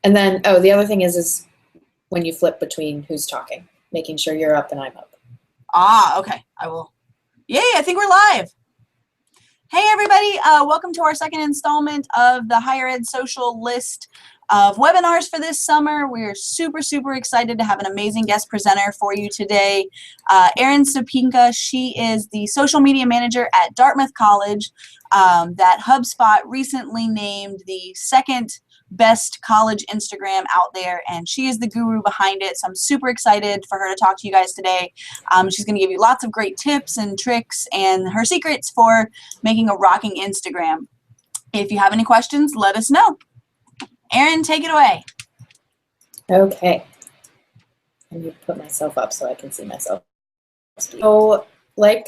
And then, oh, the other thing is when you flip between who's talking, making sure you're up and I'm up. Ah, okay. I will. Yay, I think we're live. Hey, everybody. Welcome to our second installment of the Higher Ed Social list of webinars for this summer. We're super, super excited to have an amazing guest presenter for you today. Erin Stopinka, she is the social media manager at Dartmouth College that HubSpot recently named the second best college Instagram out there, and she is the guru behind it. So I'm super excited for her to talk to you guys today. She's going to give you lots of great tips and tricks and her secrets for making a rocking Instagram. If you have any questions, let us know. Erin, take it away. Okay. I need to put myself up so I can see myself. So, like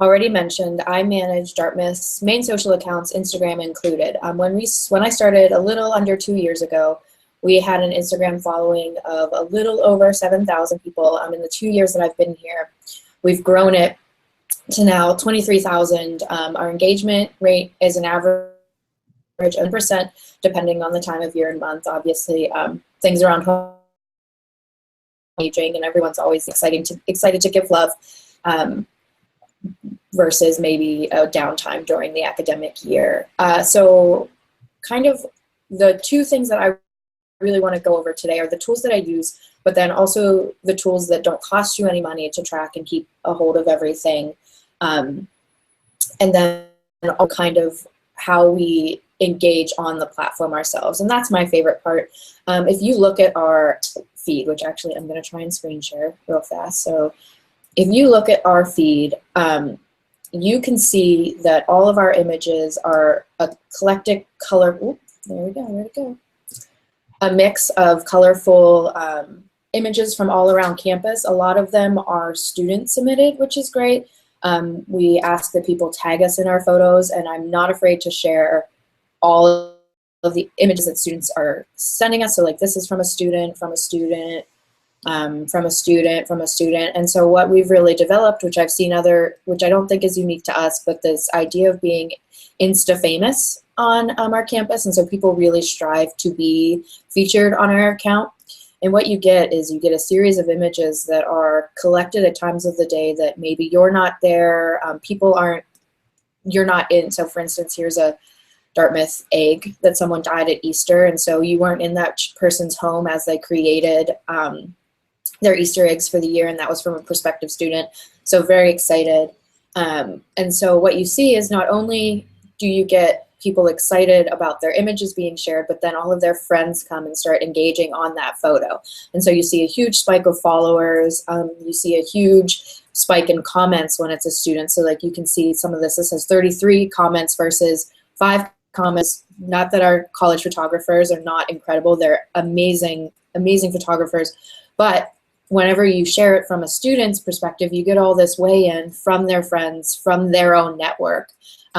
already mentioned, I manage Dartmouth's main social accounts, Instagram included. When I started a little under 2 years ago, we had an Instagram following of a little over 7,000 people. In the 2 years that I've been here, we've grown it to now 23,000. Our engagement rate is an average of 1%, depending on the time of year and month. Obviously, things around home aging, and everyone's always excited to give love. Versus maybe a downtime during the academic year. So kind of the two things that I really want to go over today are the tools that I use, but then also the tools that don't cost you any money to track and keep a hold of everything. And then kind of how we engage on the platform ourselves. And that's my favorite part. If you look at our feed, which actually I'm going to try and screen share real fast. So if you look at our feed, you can see that all of our images are a eclectic color. Ooh, there we go, where'd it go? A mix of colorful images from all around campus. A lot of them are student submitted, which is great. We ask that people tag us in our photos, and I'm not afraid to share all of the images that students are sending us. So like this is from a student, from a student, from a student, from a student. And so what we've really developed, which I've seen which I don't think is unique to us, but this idea of being Insta famous on our campus. And so people really strive to be featured on our account. And what you get is you get a series of images that are collected at times of the day that maybe you're not there, you're not in. So for instance, here's a Dartmouth egg that someone died at Easter. And so you weren't in that person's home as they created their Easter eggs for the year, and that was from a prospective student. So very excited. And so what you see is not only do you get people excited about their images being shared, but then all of their friends come and start engaging on that photo. And so you see a huge spike of followers. You see a huge spike in comments when it's a student. So like you can see some of this has 33 comments versus 5 comments. Not that our college photographers are not incredible. They're amazing, amazing photographers. But whenever you share it from a student's perspective, you get all this weigh-in from their friends, from their own network,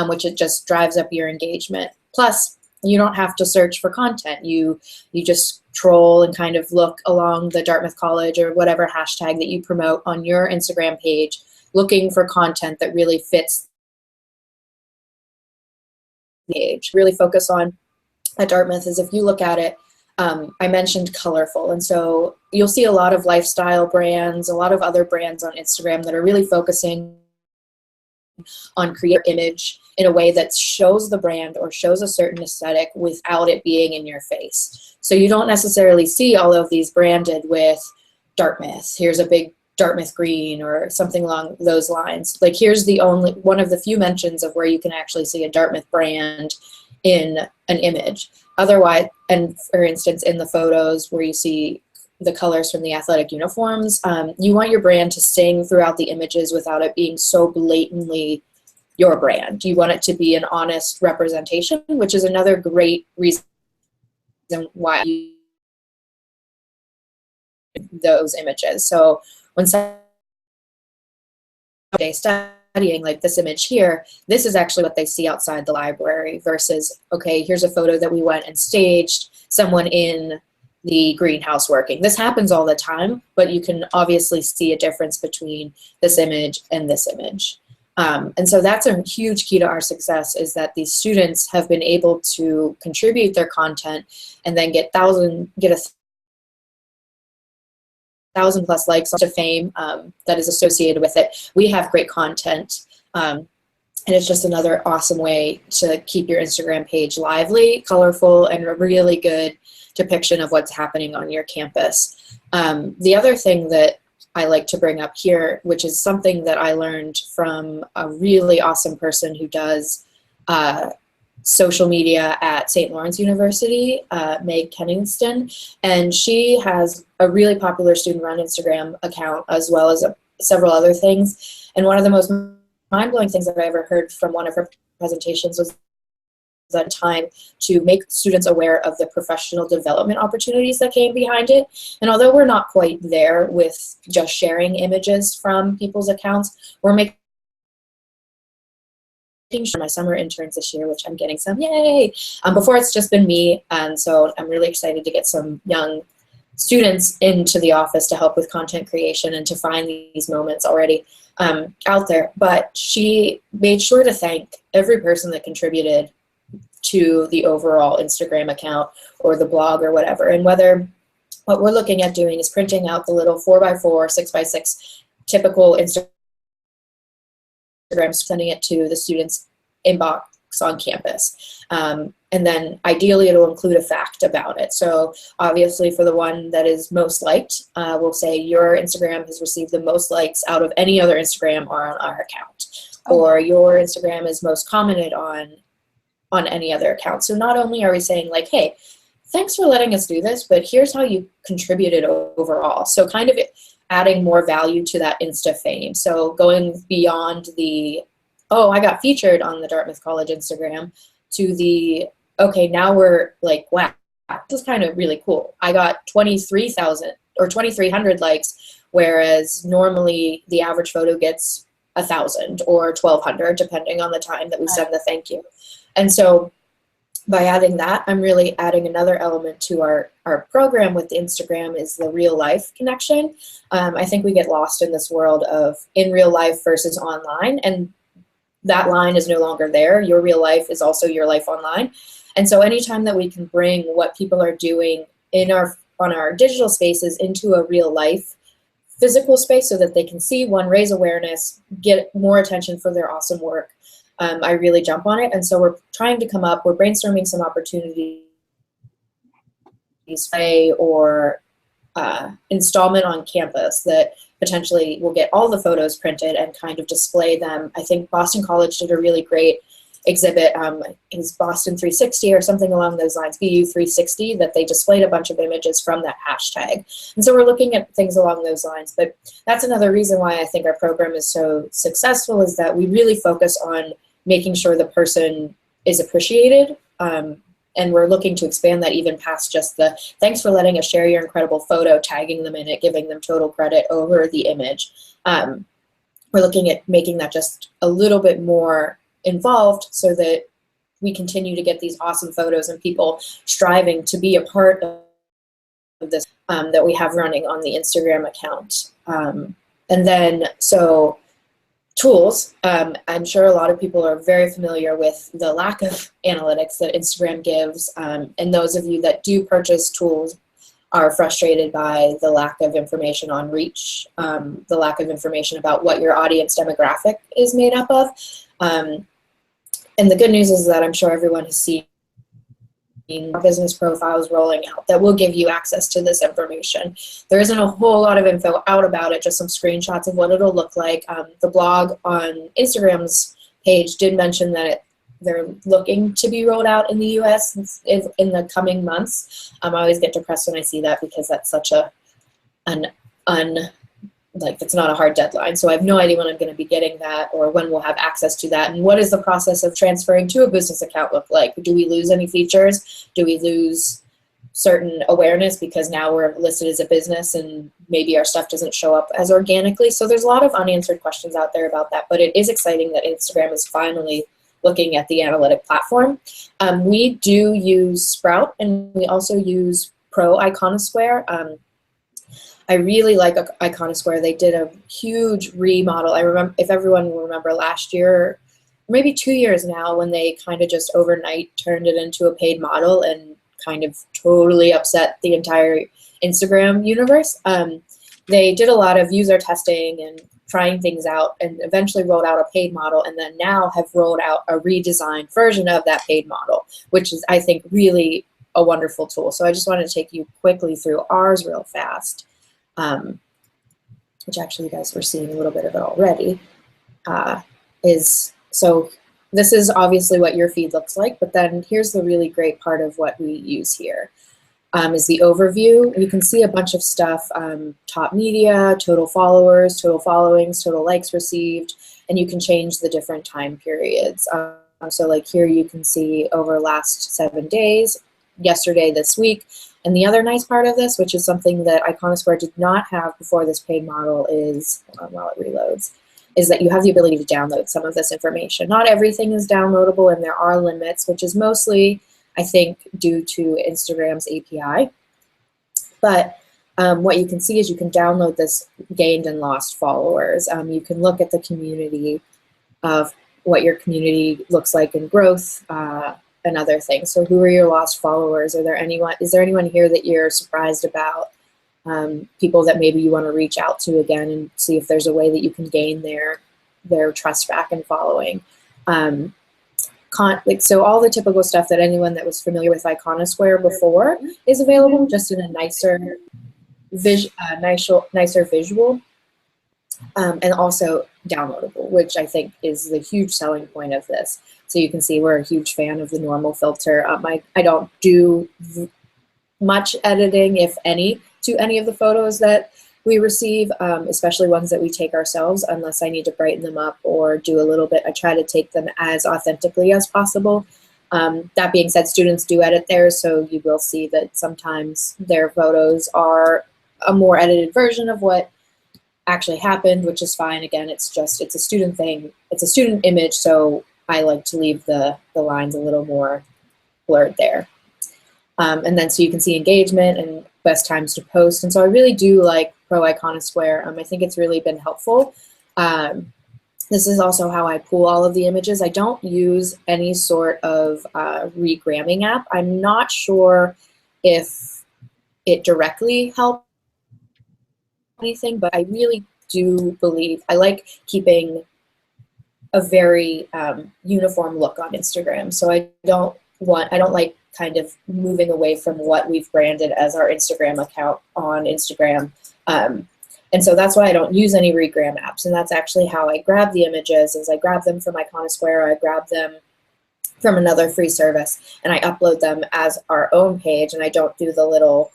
which it just drives up your engagement. Plus, you don't have to search for content. You just troll and kind of look along the Dartmouth College or whatever hashtag that you promote on your Instagram page, looking for content that really fits the age. Really focus on at Dartmouth is if you look at it, I mentioned colorful, and so you'll see a lot of lifestyle brands, a lot of other brands on Instagram that are really focusing on creating image in a way that shows the brand or shows a certain aesthetic without it being in your face. So you don't necessarily see all of these branded with Dartmouth. Here's a big Dartmouth green or something along those lines. Like here's one of the few mentions of where you can actually see a Dartmouth brand in an image. Otherwise, and for instance, in the photos where you see the colors from the athletic uniforms, you want your brand to sing throughout the images without it being so blatantly your brand. You want it to be an honest representation, which is another great reason why you those images. So when someone studying like this image here, this is actually what they see outside the library versus, okay, here's a photo that we went and staged someone in the greenhouse working. This happens all the time, but you can obviously see a difference between this image and this image. And so that's a huge key to our success, is that these students have been able to contribute their content and then get a 1,000+ likes to fame that is associated with it. We have great content, and it's just another awesome way to keep your Instagram page lively, colorful, and a really good depiction of what's happening on your campus. The other thing that I like to bring up here, which is something that I learned from a really awesome person who does social media at St. Lawrence University, Meg Kenningston, and she has a really popular student-run Instagram account, as well as several other things. And one of the most mind-blowing things that I ever heard from one of her presentations was that time to make students aware of the professional development opportunities that came behind it. And although we're not quite there with just sharing images from people's accounts, we're making sure my summer interns this year, which I'm getting some, yay! Before it's just been me, and so I'm really excited to get some young students into the office to help with content creation and to find these moments already out there. But she made sure to thank every person that contributed to the overall Instagram account or the blog or whatever. And whether what we're looking at doing is printing out the little 4x4, 6x6 typical Instagram, sending it to the students' inbox on campus. And then ideally it'll include a fact about it. So obviously for the one that is most liked, we'll say your Instagram has received the most likes out of any other Instagram on our account. Or your Instagram is most commented on any other account. So not only are we saying like, hey, thanks for letting us do this, but here's how you contributed overall. So kind of adding more value to that Insta fame. So going beyond the, oh, I got featured on the Dartmouth College Instagram, to the, okay, now we're like, wow, this is kind of really cool. I got 23,000 or 2,300 likes, whereas normally the average photo gets 1,000 or 1,200, depending on the time that we send the thank you. And so by adding that, I'm really adding another element to our program with Instagram, is the real life connection. I think we get lost in this world of in real life versus online, and that line is no longer there. Your real life is also your life online. And so anytime that we can bring what people are doing on our digital spaces into a real life physical space so that they can see, one, raise awareness, get more attention for their awesome work, I really jump on it. And so we're trying to we're brainstorming some opportunities or installment on campus that potentially will get all the photos printed and kind of display them. I think Boston College did a really great exhibit, is Boston 360 or something along those lines, BU 360, that they displayed a bunch of images from that hashtag. And so we're looking at things along those lines. But that's another reason why I think our program is so successful, is that we really focus on making sure the person is appreciated. And we're looking to expand that even past just the thanks for letting us share your incredible photo, tagging them in it, giving them total credit over the image. We're looking at making that just a little bit more involved so that we continue to get these awesome photos and people striving to be a part of this that we have running on the Instagram account. And then, so tools, I'm sure a lot of people are very familiar with the lack of analytics that Instagram gives, and those of you that do purchase tools are frustrated by the lack of information on reach, the lack of information about what your audience demographic is made up of. And the good news is that I'm sure everyone has seen business profiles rolling out that will give you access to this information. There isn't a whole lot of info out about it, just some screenshots of what it'll look like. The blog on Instagram's page did mention that they're looking to be rolled out in the US in the coming months. I always get depressed when I see that, because that's such it's not a hard deadline. So I have no idea when I'm going to be getting that or when we'll have access to that. And what is the process of transferring to a business account look like? Do we lose any features? Do we lose certain awareness because now we're listed as a business and maybe our stuff doesn't show up as organically? So there's a lot of unanswered questions out there about that, but it is exciting that Instagram is finally looking at the analytic platform. We do use Sprout, and we also use Pro Iconosquare. I really like Iconosquare. They did a huge remodel. I remember, if everyone will remember, last year, maybe 2 years now, when they kind of just overnight turned it into a paid model and kind of totally upset the entire Instagram universe. They did a lot of user testing and trying things out, and eventually rolled out a paid model, and then now have rolled out a redesigned version of that paid model, which is, I think, really a wonderful tool. So I just wanted to take you quickly through ours real fast, which actually you guys were seeing a little bit of it already. So this is obviously what your feed looks like, but then here's the really great part of what we use here. Is the overview. You can see a bunch of stuff, top media, total followers, total followings, total likes received, and you can change the different time periods. So like here you can see over last 7 days, yesterday, this week. And the other nice part of this, which is something that Iconosquare did not have before this paid model, is, while it reloads, is that you have the ability to download some of this information. Not everything is downloadable, and there are limits, which is mostly, I think, due to Instagram's API. But what you can see is you can download this gained and lost followers. You can look at the community of what your community looks like in growth and other things. So who are your lost followers? Is there anyone here that you're surprised about? People that maybe you want to reach out to again and see if there's a way that you can gain their trust back and following. So all the typical stuff that anyone that was familiar with Iconosquare before is available, just in a nicer visual, and also downloadable, which I think is the huge selling point of this. So you can see we're a huge fan of the normal filter. I don't do much editing, if any, to any of the photos that we receive, especially ones that we take ourselves, unless I need to brighten them up or do a little bit. I try to take them as authentically as possible. That being said, students do edit theirs, so you will see that sometimes their photos are a more edited version of what actually happened, which is fine. Again, it's a student thing. It's a student image, so I like to leave the lines a little more blurred there. And then so you can see engagement and best times to post. And so I really do like Pro Iconosquare. I think it's really been helpful. This is also how I pull all of the images. I don't use any sort of regramming app. I'm not sure if it directly helps anything, but I really do believe I like keeping a very uniform look on Instagram. So I don't like kind of moving away from what we've branded as our Instagram account on Instagram. And so that's why I don't use any regram apps. And that's actually how I grab the images, is I grab them from Iconosquare, I grab them from another free service, and I upload them as our own page, and I don't do the little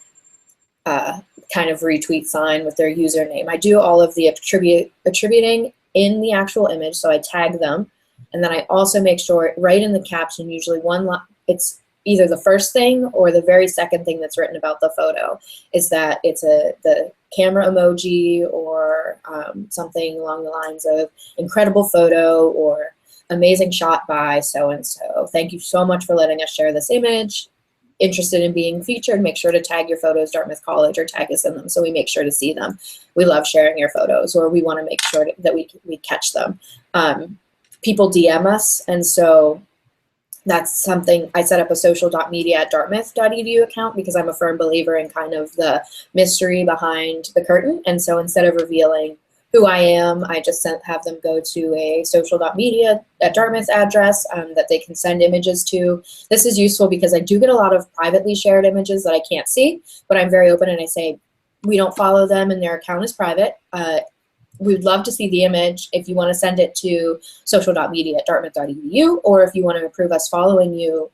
kind of retweet sign with their username. I do all of the attributing in the actual image, so I tag them, and then I also make sure right in the caption, usually it's either the first thing or the very second thing that's written about the photo, is that it's the camera emoji or something along the lines of incredible photo or amazing shot by so-and-so. Thank you so much for letting us share this image. Interested in being featured, make sure to tag your photos Dartmouth College or tag us in them so we make sure to see them. We love sharing your photos, or we want to make sure that we catch them. People DM us, and so that's something. I set up a social.media@dartmouth.edu account because I'm a firm believer in kind of the mystery behind the curtain. And so instead of revealing who I am, I just have them go to a social.media@Dartmouth address that they can send images to. This is useful because I do get a lot of privately shared images that I can't see, but I'm very open and I say, we don't follow them and their account is private. We'd love to see the image. If you want to send it to social.media@dartmouth.edu, or if you want to approve us following you,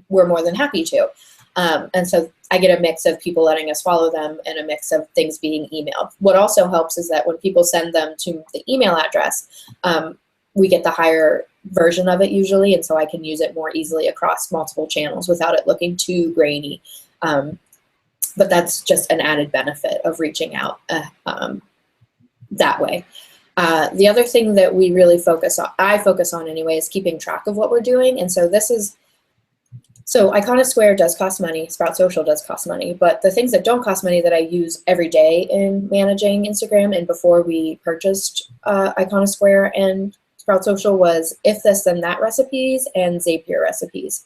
we're more than happy to. And so I get a mix of people letting us follow them and a mix of things being emailed. What also helps is that when people send them to the email address, we get the higher version of it usually, and so I can use it more easily across multiple channels without it looking too grainy. But that's just an added benefit of reaching out that way. The other thing that we really I focus on anyway, is keeping track of what we're doing. And so this is So Iconosquare does cost money, Sprout Social does cost money, but the things that don't cost money that I use every day in managing Instagram and before we purchased Iconosquare and Sprout Social was If This Then That recipes and Zapier recipes.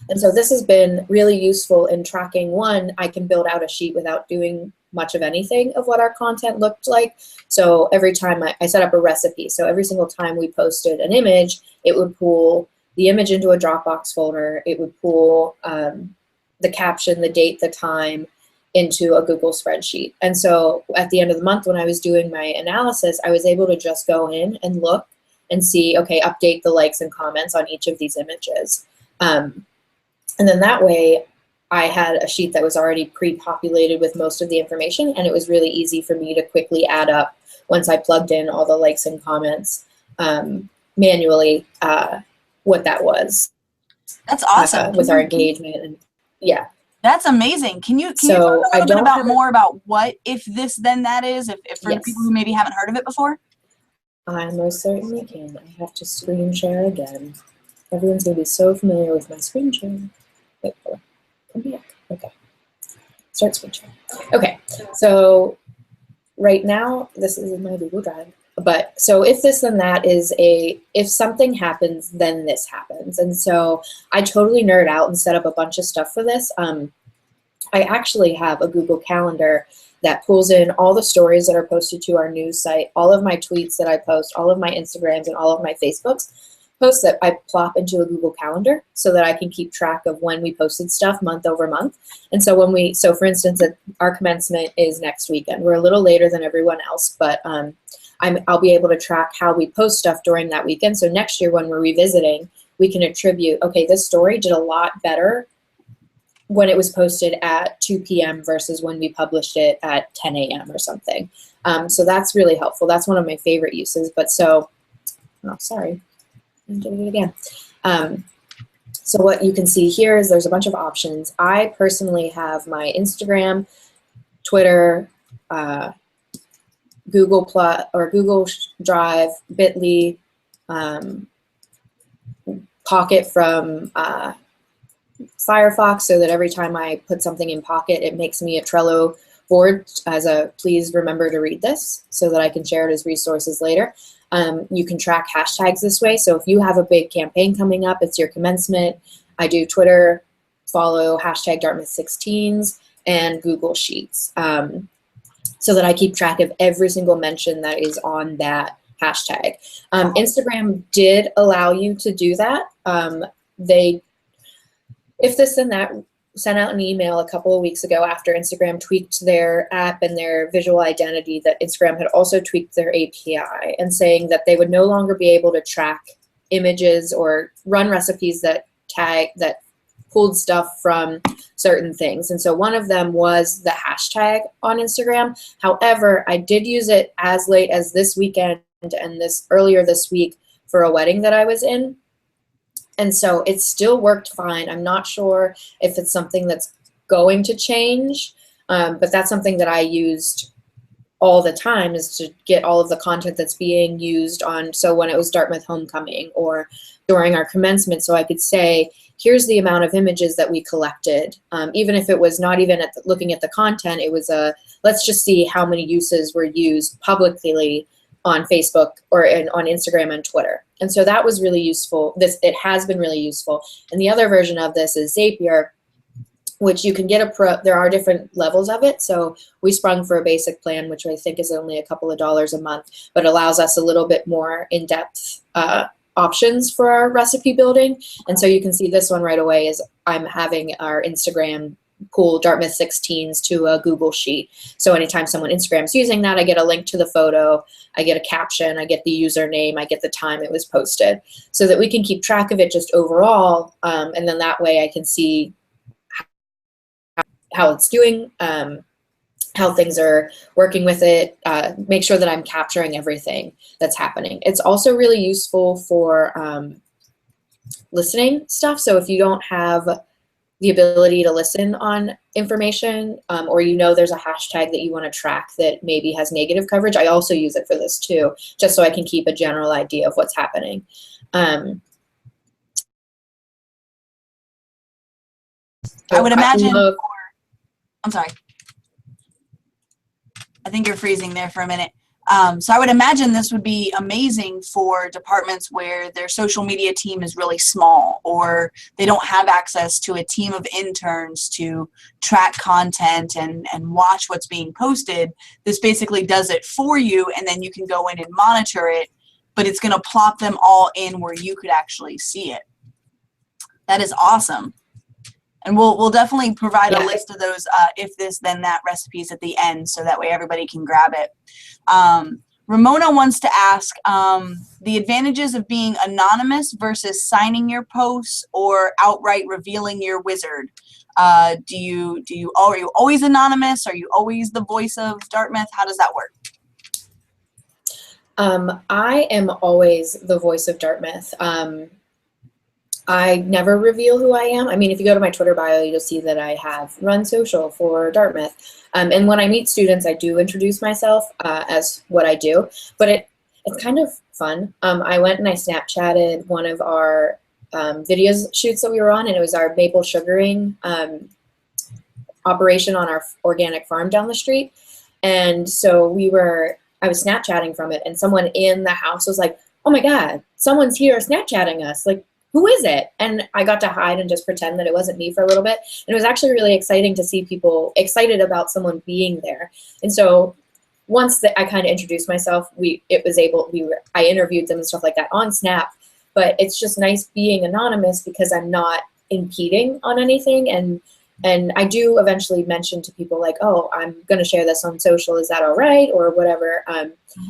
And so this has been really useful in tracking. One, I can build out a sheet without doing much of anything of what our content looked like. So every time I set up a recipe, so every single time we posted an image, it would pull the image into a Dropbox folder. It would pull the caption, the date, the time into a Google spreadsheet. And so at the end of the month when I was doing my analysis, I was able to just go in and look and see, okay, update the likes and comments on each of these images. And then that way, I had a sheet that was already pre-populated with most of the information, and it was really easy for me to quickly add up once I plugged in all the likes and comments manually what that was. That's awesome. With our engagement, and yeah. That's amazing. Can you talk a little bit about more about what If This Then That is, if for Yes. people who maybe haven't heard of it before? I most certainly can. I have to screen share again. Everyone's going to be so familiar with my screen share. Wait, hold on. Come back. Okay. Start screen share. Okay. So right now, this is in my Google Drive. But so If This Then That is if something happens, then this happens. And so I totally nerd out and set up a bunch of stuff for this. I actually have a Google Calendar that pulls in all the stories that are posted to our news site, all of my tweets that I post, all of my Instagrams, and all of my Facebooks posts that I plop into a Google Calendar so that I can keep track of when we posted stuff month over month. And so so for instance, our commencement is next weekend. We're a little later than everyone else, but I'll be able to track how we post stuff during that weekend. So next year when we're revisiting, we can attribute, okay, this story did a lot better when it was posted at 2 p.m. versus when we published it at 10 a.m. or something. So that's really helpful. That's one of my favorite uses. But so, oh, sorry, I'm doing it again. So what you can see here is there's a bunch of options. I personally have my Instagram, Twitter, Google Drive, Bitly, Pocket from Firefox, so that every time I put something in Pocket, it makes me a Trello board as a please remember to read this so that I can share it as resources later. You can track hashtags this way. So if you have a big campaign coming up, it's your commencement, I do Twitter, follow hashtag Dartmouth16s and Google Sheets so that I keep track of every single mention that is on that hashtag. Instagram did allow you to do that. If This Then That sent out an email a couple of weeks ago after Instagram tweaked their app and their visual identity, that Instagram had also tweaked their API and saying that they would no longer be able to track images or run recipes that pulled stuff from certain things. And so one of them was the hashtag on Instagram. However, I did use it as late as this weekend and earlier this week for a wedding that I was in. And so it still worked fine. I'm not sure if it's something that's going to change, but that's something that I used all the time, is to get all of the content that's being used on. So when it was Dartmouth Homecoming or during our commencement, so I could say, here's the amount of images that we collected. Even if it was not even looking at the content, it was let's just see how many uses were used publicly on Facebook or on Instagram and Twitter. And so that was really useful. It has been really useful. And the other version of this is Zapier, which you can get there are different levels of it. So we sprung for a basic plan, which I think is only a couple of dollars a month, but allows us a little bit more in-depth options for our recipe building. And so you can see this one right away is I'm having our Instagram pull Dartmouth16s to a Google Sheet. So anytime someone Instagram's using that, I get a link to the photo, I get a caption, I get the username, I get the time it was posted, so that we can keep track of it just overall. And then that way I can see how it's doing, how things are working with it, make sure that I'm capturing everything that's happening. It's also really useful for listening stuff. So if you don't have the ability to listen on information, or there's a hashtag that you want to track that maybe has negative coverage, I also use it for this too, just so I can keep a general idea of what's happening. I would imagine, love, I'm sorry. I think you're freezing there for a minute. So I would imagine this would be amazing for departments where their social media team is really small, or they don't have access to a team of interns to track content and watch what's being posted. This basically does it for you, and then you can go in and monitor it, but it's going to plop them all in where you could actually see it. That is awesome. And we'll definitely provide a list of those if this, then that recipes at the end, so that way everybody can grab it. Ramona wants to ask the advantages of being anonymous versus signing your posts or outright revealing your wizard. Are you always anonymous? Are you always the voice of Dartmouth? How does that work? I am always the voice of Dartmouth. I never reveal who I am. I mean, if you go to my Twitter bio, you'll see that I have run social for Dartmouth. And when I meet students, I do introduce myself as what I do, but it's kind of fun. I went and I Snapchatted one of our videos shoots that we were on, and it was our maple sugaring operation on our organic farm down the street. And so I was Snapchatting from it, and someone in the house was like, "Oh my God, someone's here Snapchatting us. Like, who is it?" And I got to hide and just pretend that it wasn't me for a little bit. And it was actually really exciting to see people excited about someone being there. And so once I kind of introduced myself, I interviewed them and stuff like that on Snap. But it's just nice being anonymous because I'm not impeding on anything. And I do eventually mention to people like, "Oh, I'm going to share this on social. Is that all right?" or whatever.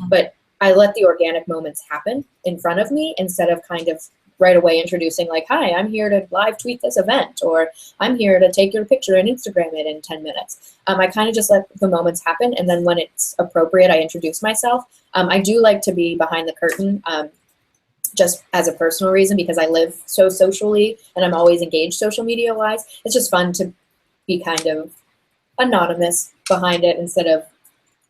But I let the organic moments happen in front of me instead of kind of right away introducing like, "Hi, I'm here to live tweet this event," or "I'm here to take your picture and Instagram it in 10 minutes. I kind of just let the moments happen, and then when it's appropriate, I introduce myself. I do like to be behind the curtain just as a personal reason, because I live so socially and I'm always engaged social media wise. It's just fun to be kind of anonymous behind it instead of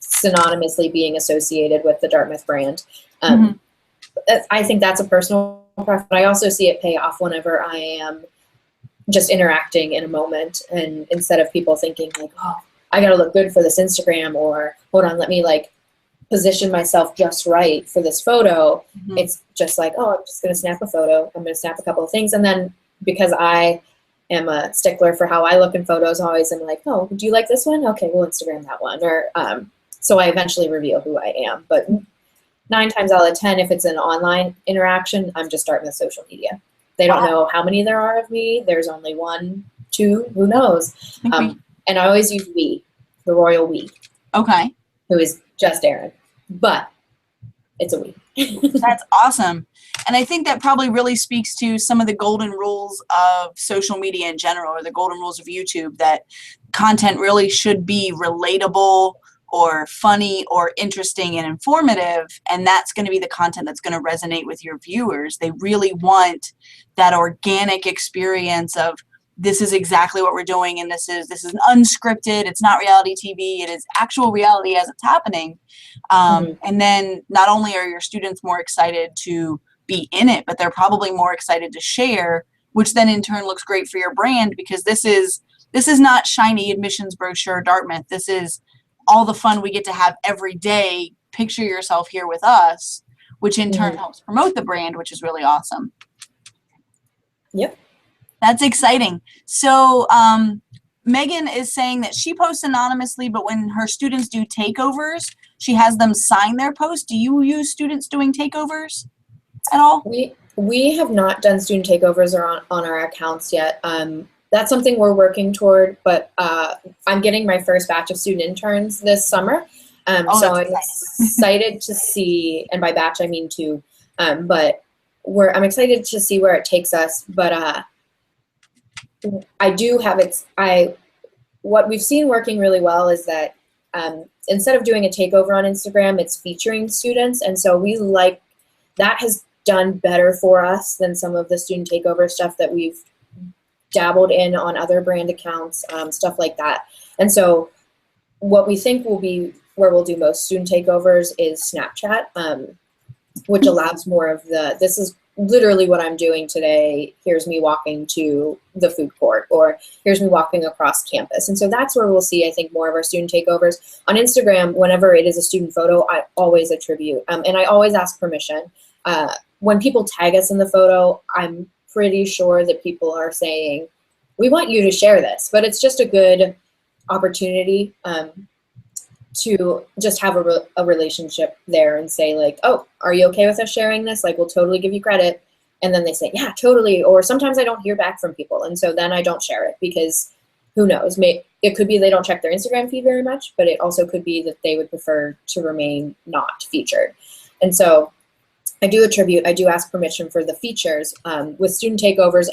synonymously being associated with the Dartmouth brand. I think that's a personal preference, but I also see it pay off whenever I am just interacting in a moment, and instead of people thinking like, "Oh, I gotta look good for this Instagram," or "Hold on, let me like position myself just right for this photo." It's just like, "Oh, I'm just gonna snap a photo. I'm gonna snap a couple of things," and then because I am a stickler for how I look in photos, I always am like, "Oh, do you like this one? Okay, we'll Instagram that one." Or so I eventually reveal who I am, but 9 times out of 10, if it's an online interaction, I'm just starting with social media. They don't know how many there are of me. There's only 1, 2, who knows? And I always use we, the royal we. Okay. Who is just Erin, but it's a we. That's awesome. And I think that probably really speaks to some of the golden rules of social media in general, or the golden rules of YouTube, that content really should be relatable or funny or interesting and informative, and that's going to be the content that's going to resonate with your viewers. They really want that organic experience of, this is exactly what we're doing, and this is unscripted. It's not reality TV. It is actual reality as it's happening. And then not only are your students more excited to be in it, but they're probably more excited to share, which then in turn looks great for your brand, because this is not shiny admissions brochure Dartmouth. This is all the fun we get to have every day. Picture yourself here with us, which in turn helps promote the brand, which is really awesome. Yep. That's exciting. So Megan is saying that she posts anonymously, but when her students do takeovers, she has them sign their post. Do you use students doing takeovers at all? We have not done student takeovers on our accounts yet. That's something we're working toward, but I'm getting my first batch of student interns this summer. So I'm excited to see, and by batch I mean 2, but I'm excited to see where it takes us. But I do have what we've seen working really well is that instead of doing a takeover on Instagram, it's featuring students, and so we like that has done better for us than some of the student takeover stuff that we've dabbled in on other brand accounts, stuff like that. And so what we think will be where we'll do most student takeovers is Snapchat, which allows more of this is literally what I'm doing today. Here's me walking to the food court, or here's me walking across campus. And so that's where we'll see, I think, more of our student takeovers. On Instagram, whenever it is a student photo, I always attribute, and I always ask permission. When people tag us in the photo, I'm pretty sure that people are saying, we want you to share this, but it's just a good opportunity to just have a relationship there and say like, oh, are you okay with us sharing this? Like, we'll totally give you credit. And then they say, yeah, totally. Or sometimes I don't hear back from people. And so then I don't share it, because who knows? It could be they don't check their Instagram feed very much, but it also could be that they would prefer to remain not featured. And so I do ask permission for the features. With student takeovers,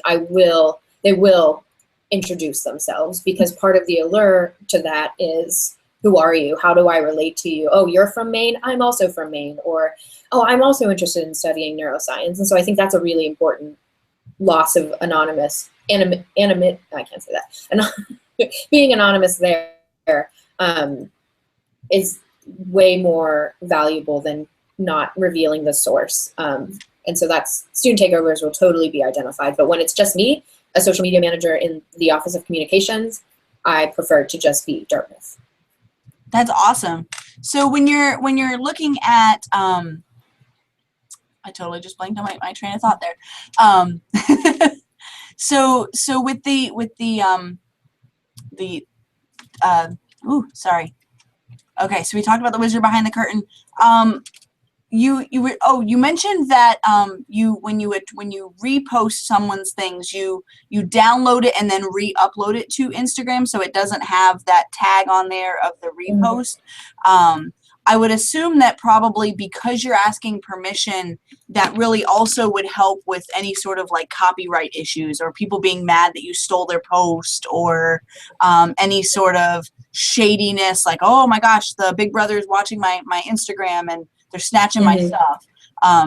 they will introduce themselves, because part of the allure to that is, who are you? How do I relate to you? Oh, you're from Maine? I'm also from Maine. Or, oh, I'm also interested in studying neuroscience. And so I think that's a really important loss of I can't say that. Being anonymous there is way more valuable than not revealing the source. And so student takeovers will totally be identified. But when it's just me, a social media manager in the Office of Communications, I prefer to just be Dartmouth. That's awesome. So when you're looking at, I totally just blanked on my train of thought there. So with the sorry. Okay, so we talked about the wizard behind the curtain. You mentioned that when you repost someone's things, you download it and then re-upload it to Instagram, so it doesn't have that tag on there of the repost. I would assume that probably because you're asking permission, that really also would help with any sort of like copyright issues, or people being mad that you stole their post, or any sort of shadiness, like, oh my gosh, the Big Brother is watching my Instagram and they're snatching my stuff.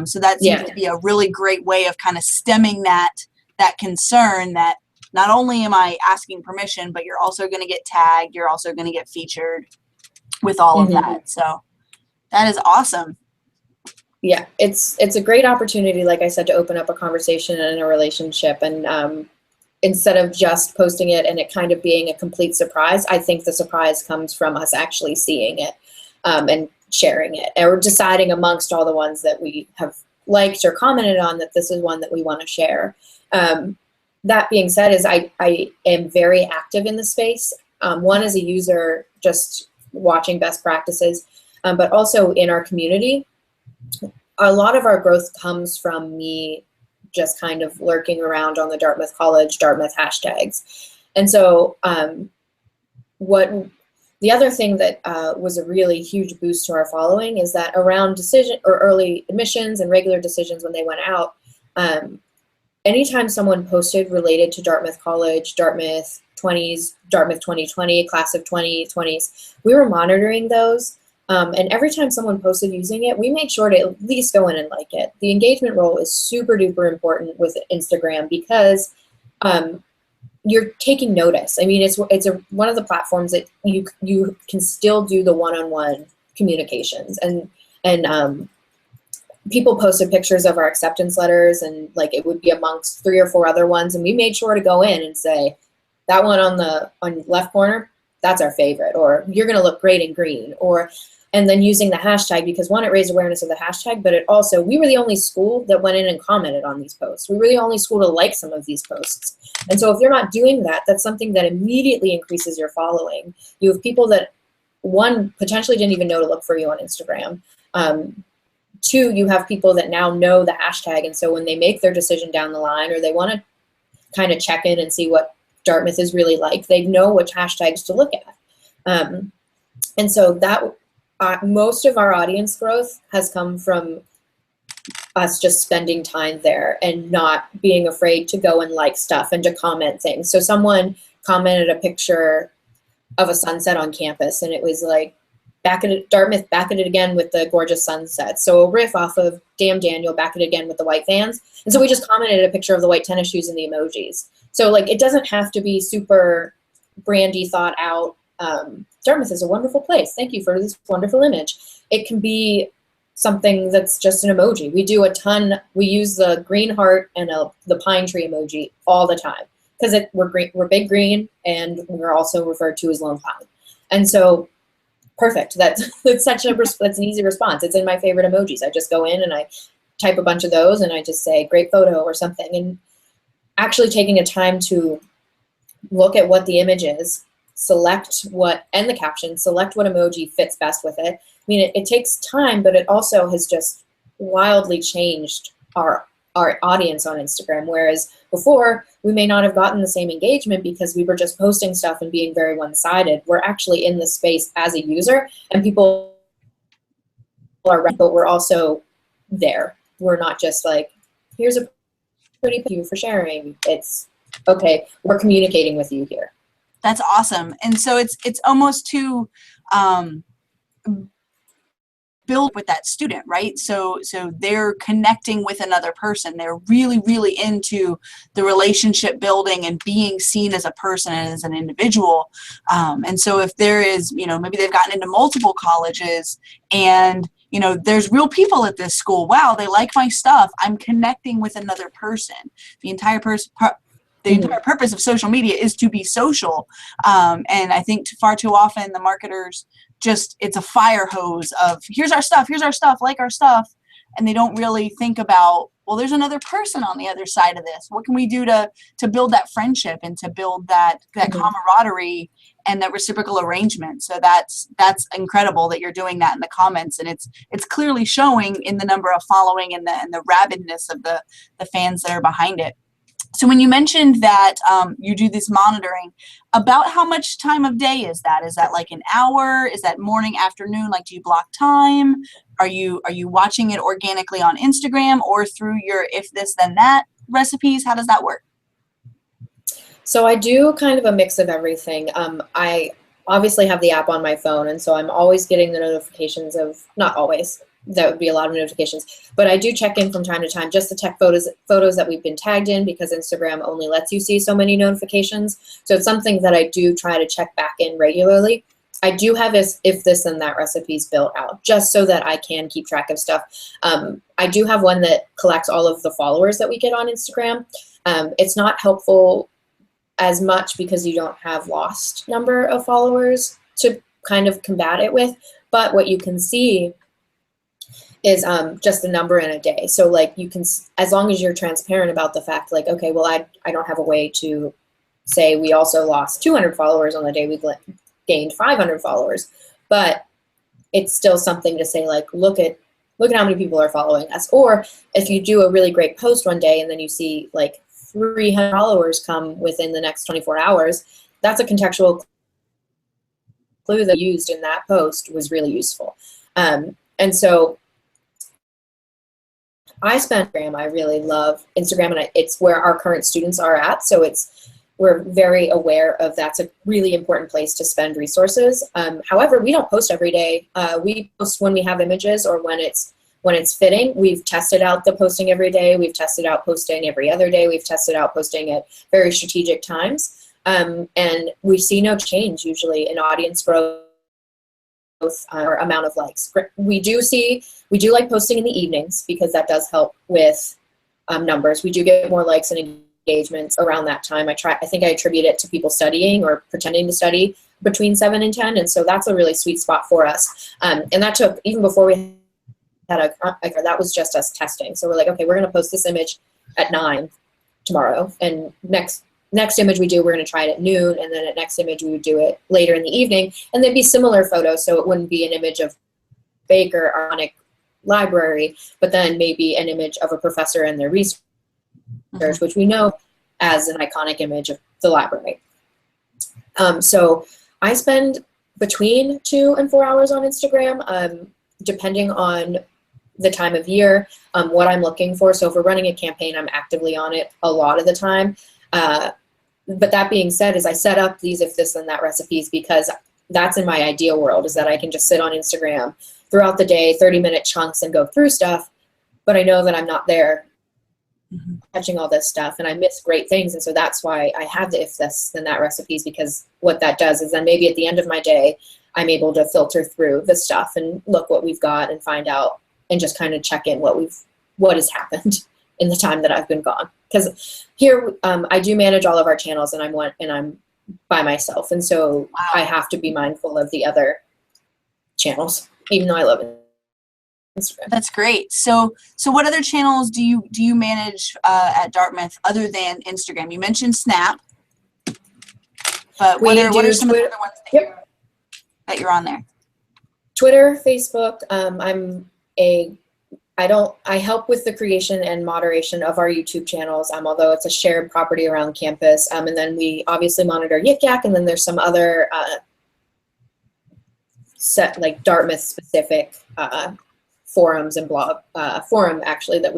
So that seems to be a really great way of kind of stemming that concern, that not only am I asking permission, but you're also going to get tagged, you're also going to get featured with all of that. So that is awesome. Yeah, it's a great opportunity, like I said, to open up a conversation and a relationship. And instead of just posting it and it kind of being a complete surprise, I think the surprise comes from us actually seeing it and sharing it, or deciding amongst all the ones that we have liked or commented on that this is one that we want to share. That being said, is I am very active in the space. One, as a user, just watching best practices, but also in our community. A lot of our growth comes from me just kind of lurking around on the Dartmouth College, Dartmouth hashtags. And so the other thing that was a really huge boost to our following is that around decision or early admissions and regular decisions when they went out, anytime someone posted related to Dartmouth College, Dartmouth 20s, Dartmouth 2020, class of 2020s, we were monitoring those. And every time someone posted using it, we made sure to at least go in and like it. The engagement role is super duper important with Instagram, because you're taking notice. I mean, it's one of the platforms that you can still do the one-on-one communications, and people posted pictures of our acceptance letters, and like it would be amongst 3 or 4 other ones, and we made sure to go in and say, that one on the left corner, that's our favorite, or you're going to look great in green, and then using the hashtag, because one, it raised awareness of the hashtag, but it also, we were the only school that went in and commented on these posts. We were the only school to like some of these posts. And so if you're not doing that, that's something that immediately increases your following. You have people that, one, potentially didn't even know to look for you on Instagram. 2, you have people that now know the hashtag, and so when they make their decision down the line, or they want to kind of check in and see what Dartmouth is really like, they know which hashtags to look at. And so that most of our audience growth has come from us just spending time there and not being afraid to go and like stuff and to comment things. So someone commented a picture of a sunset on campus, and it was like, Dartmouth, back at it again with the gorgeous sunset. So a riff off of Damn Daniel, back at it again with the white Vans. And so we just commented a picture of the white tennis shoes and the emojis. So like, it doesn't have to be super brandy, thought out. Dartmouth is a wonderful place. Thank you for this wonderful image. It can be something that's just an emoji. We do a ton. We use the green heart and the pine tree emoji all the time because we're big green, and we're also referred to as Lone Pine. And so, perfect. That's that's an easy response. It's in my favorite emojis. I just go in and I type a bunch of those, and I just say great photo or something. And actually taking a time to look at what the image is, select and the caption, select what emoji fits best with it. I mean, it takes time, but it also has just wildly changed our audience on Instagram. Whereas before, we may not have gotten the same engagement because we were just posting stuff and being very one-sided. We're actually in the space as a user, and people are, but we're also there. We're not just like, here's a pretty thank you for sharing. It's okay, we're communicating with you here. That's awesome. And so it's almost to build with that student, right? So they're connecting with another person. They're really, really into the relationship building and being seen as a person and as an individual. And so if there is, maybe they've gotten into multiple colleges and, there's real people at this school. Wow, they like my stuff. I'm connecting with another person. The entire entire purpose of social media is to be social. And I think far too often the marketers it's a fire hose of here's our stuff, like our stuff. And they don't really think about, well, there's another person on the other side of this. What can we do to build that friendship and to build that camaraderie and that reciprocal arrangement? So that's incredible that you're doing that in the comments. And it's clearly showing in the number of following and the rabidness of the fans that are behind it. So when you mentioned that you do this monitoring, about how much time of day is that? Is that like an hour? Is that morning, afternoon? Like, do you block time? Are you watching it organically on Instagram or through your if this then that recipes? How does that work? So I do kind of a mix of everything. I obviously have the app on my phone, and so I'm always getting the notifications of, not always, that would be a lot of notifications, but I do check in from time to time just to check photos that we've been tagged in, because Instagram only lets you see so many notifications. So it's something that I do try to check back in regularly. I do have if this and that recipes built out just so that I can keep track of stuff. I do have one that collects all of the followers that we get on Instagram. It's not helpful as much because you don't have lost number of followers to kind of combat it with, but what you can see is just a number in a day. So like you can, as long as you're transparent about the fact, like, okay, well, I don't have a way to say we also lost 200 followers on the day we gained 500 followers, but it's still something to say, like, look at how many people are following us. Or if you do a really great post one day and then you see like 300 followers come within the next 24 hours, that's a contextual clue that used in that post was really useful. And so I really love Instagram, and it's where our current students are at. So we're very aware of that's a really important place to spend resources. However, we don't post every day. We post when we have images or when it's fitting. We've tested out the posting every day. We've tested out posting every other day. We've tested out posting at very strategic times. And we see no change usually in audience growth or amount of likes. We do like posting in the evenings because that does help with numbers. We do get more likes and engagements around that time. I think I attribute it to people studying or pretending to study between 7 and 10, and so that's a really sweet spot for us. And that took, even before we had that was just us testing. So we're like, okay, we're going to post this image at 9 tomorrow, and next image we do, we're going to try it at noon, and then at next image we would do it later in the evening, and they'd be similar photos, so it wouldn't be an image of Baker or Ironic Library, but then maybe an image of a professor and their research, which we know as an iconic image of the library. So I spend between 2 and 4 hours on Instagram, depending on the time of year, what I'm looking for. So if we're running a campaign, I'm actively on it a lot of the time. But that being said, is I set up these if this and that recipes because that's in my ideal world, is that I can just sit on Instagram throughout the day, 30-minute chunks, and go through stuff. But I know that I'm not there catching all this stuff, and I miss great things. And so that's why I have the if this then that recipes, because what that does is then maybe at the end of my day, I'm able to filter through the stuff and look what we've got and find out and just kind of check in what has happened in the time that I've been gone. Because here I do manage all of our channels, and I'm by myself, and so Wow. I have to be mindful of the other channels, even though I love Instagram. That's great. So what other channels do you manage at Dartmouth other than Instagram? You mentioned Snap, but what are some of the other ones that you're on there? Twitter, Facebook. I help with the creation and moderation of our YouTube channels, although it's a shared property around campus. And then we obviously monitor Yik Yak, and then there's some other set like Dartmouth specific forums and blog forum actually that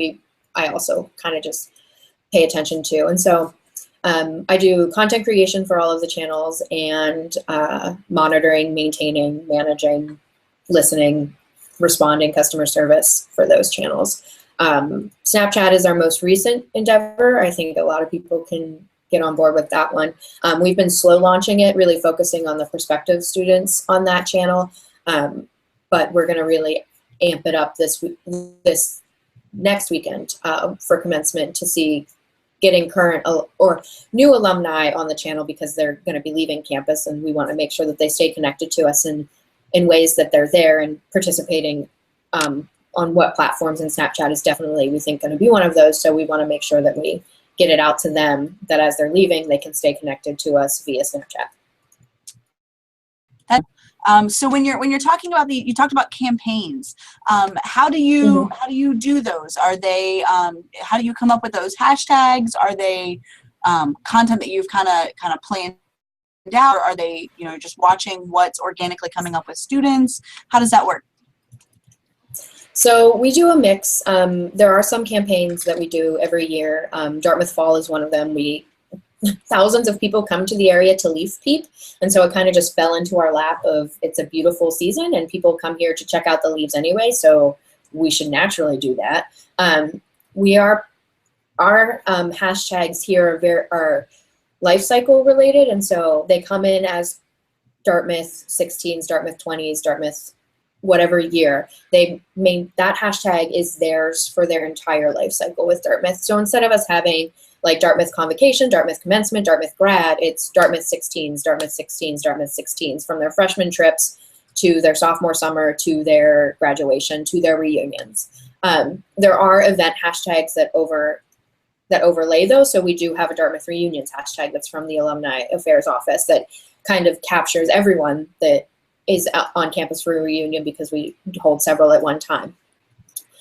I also kind of just pay attention to. And so I do content creation for all of the channels, and monitoring, maintaining, managing, listening, responding, customer service for those channels. Snapchat is our most recent endeavor. I think a lot of people can get on board with that one. We've been slow launching it, really focusing on the prospective students on that channel. But we're going to really amp it up this next weekend for commencement to see getting current or new alumni on the channel, because they're going to be leaving campus, and we want to make sure that they stay connected to us in ways that they're there and participating on what platforms, and Snapchat is definitely, we think, going to be one of those. So we want to make sure that we get it out to them, that as they're leaving, they can stay connected to us via Snapchat. So when you're talking about you talked about campaigns. How do you do those? Are they how do you come up with those hashtags? Are they content that you've kind of planned out, or are they just watching what's organically coming up with students? How does that work? So we do a mix. There are some campaigns that we do every year. Dartmouth Fall is one of them. Thousands of people come to the area to leaf peep, and so it kind of just fell into our lap of, it's a beautiful season and people come here to check out the leaves anyway, so we should naturally do that. Our hashtags here are life cycle related, and so they come in as Dartmouth 16s, Dartmouth 20s, Dartmouth whatever year. That hashtag is theirs for their entire life cycle with Dartmouth. So instead of us having like Dartmouth Convocation, Dartmouth Commencement, Dartmouth Grad, it's Dartmouth 16s, Dartmouth 16s, Dartmouth 16s, from their freshman trips to their sophomore summer to their graduation to their reunions. There are event hashtags that overlay those. So we do have a Dartmouth Reunions hashtag that's from the Alumni Affairs Office that kind of captures everyone that is on campus for a reunion, because we hold several at one time.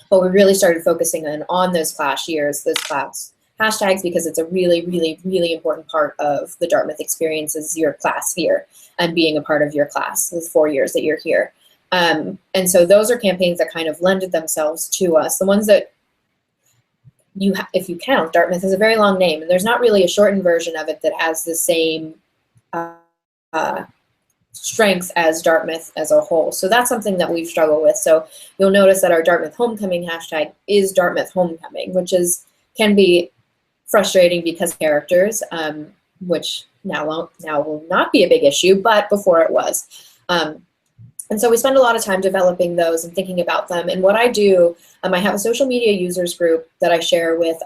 But we really started focusing on those class years, those class hashtags, because it's a really, really, really important part of the Dartmouth experience is your class year and being a part of your class, the 4 years that you're here. And so those are campaigns that kind of lended themselves to us. The ones that if you count, Dartmouth has a very long name, and there's not really a shortened version of it that has the same strength as Dartmouth as a whole. So that's something that we've struggled with. So you'll notice that our Dartmouth Homecoming hashtag is Dartmouth Homecoming, which can be frustrating because characters, which now will not be a big issue, but before it was. And so we spend a lot of time developing those and thinking about them. And what I do, I have a social media users group that I share with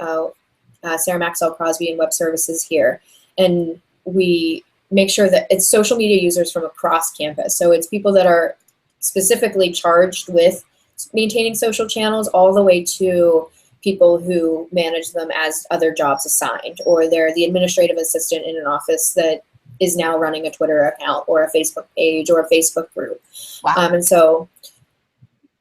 Sarah Maxwell Crosby and Web Services here. And we make sure that it's social media users from across campus. So it's people that are specifically charged with maintaining social channels, all the way to people who manage them as other jobs assigned, or they're the administrative assistant in an office that is now running a Twitter account or a Facebook page or a Facebook group. Wow.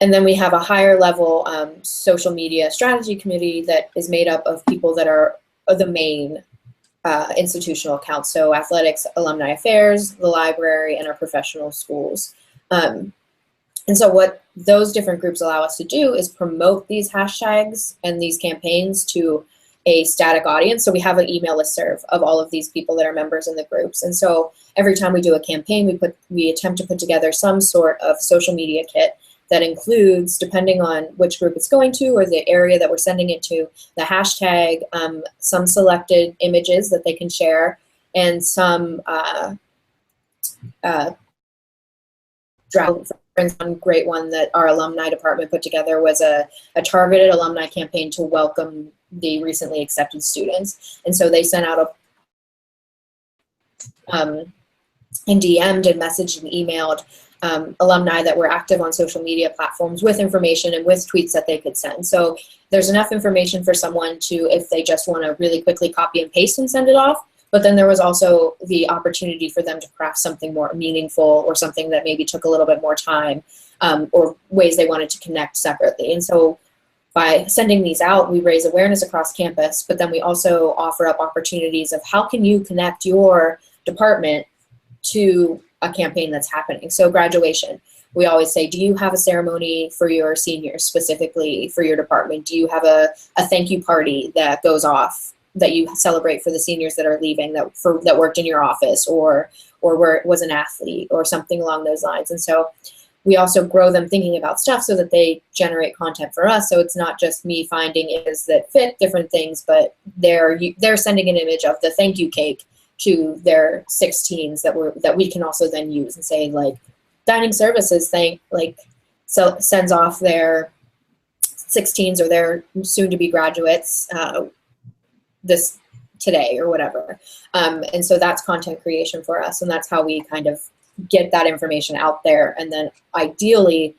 And then we have a higher level social media strategy committee that is made up of people that are the main institutional accounts. So athletics, alumni affairs, the library, and our professional schools. And so what those different groups allow us to do is promote these hashtags and these campaigns to a static audience. So we have an email listserv of all of these people that are members in the groups. And so every time we do a campaign, we attempt to put together some sort of social media kit that includes, depending on which group it's going to or the area that we're sending it to, the hashtag, some selected images that they can share, and some draft. One great one that our alumni department put together was a targeted alumni campaign to welcome the recently accepted students. And so they sent out and DM'd and messaged and emailed alumni that were active on social media platforms with information and with tweets that they could send. So there's enough information for someone to, if they just want to really quickly copy and paste and send it off. But then there was also the opportunity for them to craft something more meaningful or something that maybe took a little bit more time, or ways they wanted to connect separately. And so by sending these out, we raise awareness across campus, but then we also offer up opportunities of how can you connect your department to a campaign that's happening. So graduation, we always say, do you have a ceremony for your seniors, specifically for your department? Do you have a thank you party that goes off that you celebrate for the seniors that are leaving, that worked in your office, or was an athlete or something along those lines? And so we also grow them thinking about stuff so that they generate content for us. So it's not just me finding is that fit different things, but they're sending an image of the thank you cake to their 16s that we can also then use and say, like, dining services sends off their 16s or their soon to be graduates this today or whatever. And so that's content creation for us, and that's how we kind of get that information out there, and then ideally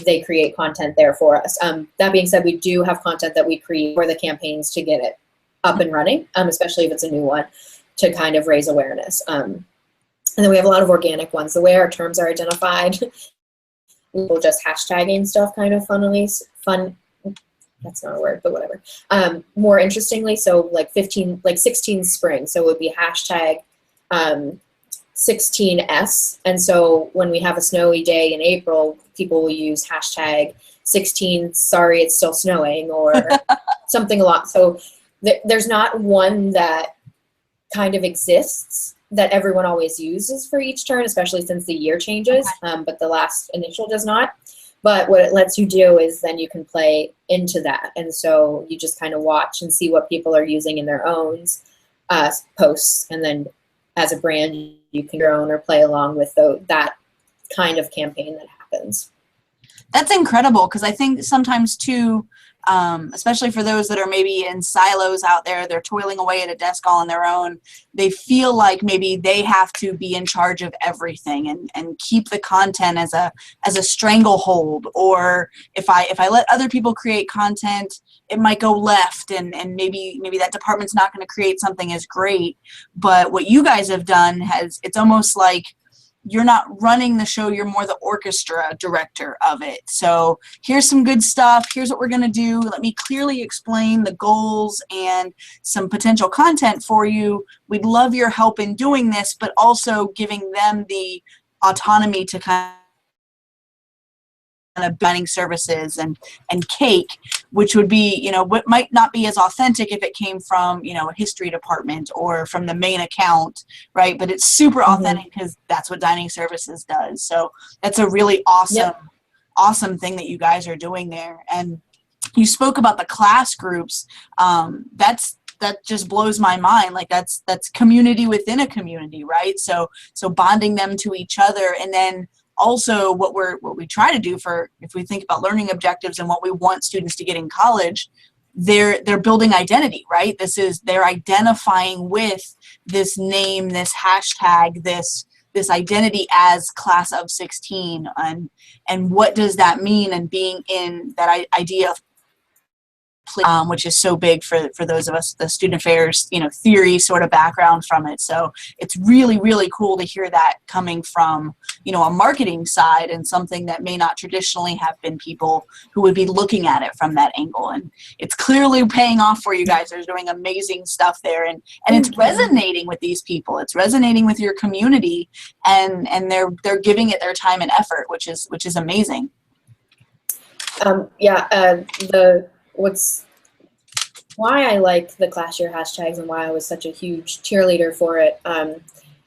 they create content there for us. That being said, we do have content that we create for the campaigns to get it up and running, especially if it's a new one, to kind of raise awareness. And then we have a lot of organic ones. The way our terms are identified, we'll just hashtagging stuff kind of fun, that's not a word, but whatever. More interestingly, so like 16 spring, so it would be hashtag 16S. And so when we have a snowy day in April, people will use hashtag 16 sorry it's still snowing, or something a lot. So there's not one that kind of exists that everyone always uses for each turn, especially since the year changes, but the last initial does not. But what it lets you do is then you can play into that. And so you just kind of watch and see what people are using in their own posts. And then as a brand, you can your own or play along with that kind of campaign that happens. That's incredible, because I think sometimes too, especially for those that are maybe in silos out there, they're toiling away at a desk all on their own. They feel like maybe they have to be in charge of everything and keep the content as a stranglehold. Or if I let other people create content, it might go left, and maybe that department's not going to create something as great. But what you guys have done it's almost like you're not running the show, you're more the orchestra director of it. So here's some good stuff, here's what we're going to do, let me clearly explain the goals and some potential content for you. We'd love your help in doing this, but also giving them the autonomy to kind of dining services and cake, which would be, what might not be as authentic if it came from, a history department or from the main account, right? But it's super authentic because that's what dining services does. So that's a really awesome thing that you guys are doing there. And you spoke about the class groups. That just blows my mind. Like that's community within a community, right? So bonding them to each other, and then also what we try to do if we think about learning objectives and what we want students to get in college, they're building identity, right? They're identifying with this name, this hashtag, this identity as class of 16, and what does that mean, and being in that idea of which is so big for those of us, the student affairs, theory sort of background from it. So it's really, really cool to hear that coming from, a marketing side, and something that may not traditionally have been people who would be looking at it from that angle. And it's clearly paying off for you guys. They're doing amazing stuff there, and it's resonating with these people. It's resonating with your community, and they're giving it their time and effort, which is amazing. Why I like the class year hashtags and why I was such a huge cheerleader for it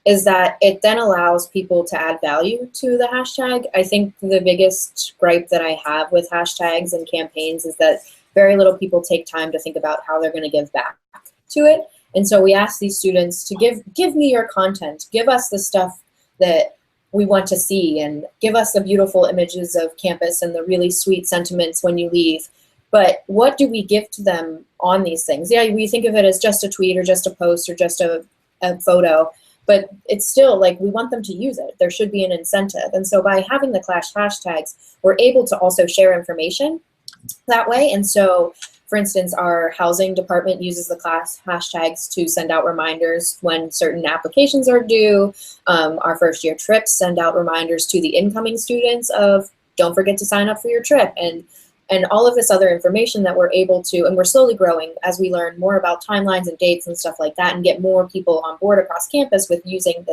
is that it then allows people to add value to the hashtag. I think the biggest gripe that I have with hashtags and campaigns is that very little people take time to think about how they're going to give back to it. And so we ask these students to give me your content, give us the stuff that we want to see, and give us the beautiful images of campus and the really sweet sentiments when you leave. But what do we give to them on these things? Yeah, we think of it as just a tweet or just a post or just a photo, but it's still like we want them to use it. There should be an incentive. And so by having the class hashtags, we're able to also share information that way. And so, for instance, our housing department uses the class hashtags to send out reminders when certain applications are due. Our first year trips send out reminders to the incoming students of don't forget to sign up for your trip, and all of this other information that we're able to, and we're slowly growing as we learn more about timelines and dates and stuff like that, and get more people on board across campus with using